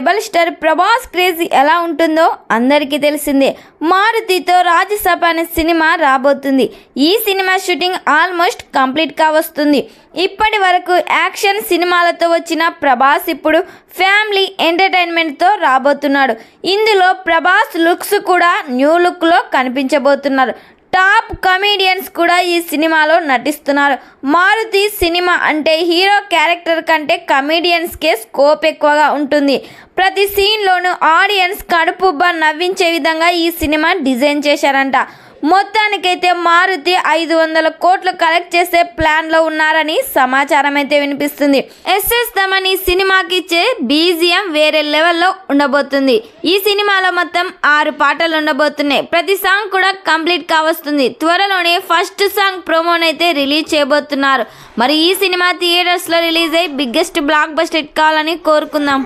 Rebel star Prabhas craze ఎలా ఉంటుందో అందరికీ తెలిసిందే. మారుతితో రాజ్యసభ అనే సినిమా రాబోతుంది. ఈ సినిమా షూటింగ్ ఆల్మోస్ట్ కంప్లీట్ కావస్తుంది. ఇప్పటి వరకు యాక్షన్ సినిమాలతో వచ్చిన ప్రభాస్ ఇప్పుడు ఫ్యామిలీ ఎంటర్టైన్మెంట్తో రాబోతున్నాడు. ఇందులో ప్రభాస్ లుక్స్ కూడా న్యూ లుక్లో కనిపించబోతున్నారు. టాప్ కమెడియన్స్ కూడా ఈ సినిమాలో నటిస్తున్నారు. మారుతి సినిమా అంటే హీరో క్యారెక్టర్ కంటే కమెడియన్స్కే స్కోప్ ఎక్కువగా ఉంటుంది. ప్రతి సీన్లోనూ ఆడియన్స్ కడుపుబ్బా నవ్వించే విధంగా ఈ సినిమా డిజైన్ చేశారంట. మొత్తానికైతే మారుతి 500 కోట్లు కలెక్ట్ చేసే ప్లాన్లో ఉన్నారని సమాచారం అయితే వినిపిస్తుంది. ఎస్ఎస్ తమని సినిమాకి ఇచ్చే బీజిఎం వేరే లెవెల్లో ఉండబోతుంది. ఈ సినిమాలో మొత్తం 6 పాటలు ఉండబోతున్నాయి. ప్రతి సాంగ్ కూడా కంప్లీట్ కావస్తుంది. త్వరలోనే ఫస్ట్ సాంగ్ ప్రోమోనైతే రిలీజ్ చేయబోతున్నారు. మరి ఈ సినిమా థియేటర్స్లో రిలీజ్ అయ్యి బిగ్గెస్ట్ బ్లాక్ బస్టర్ కావాలని కోరుకుందాం.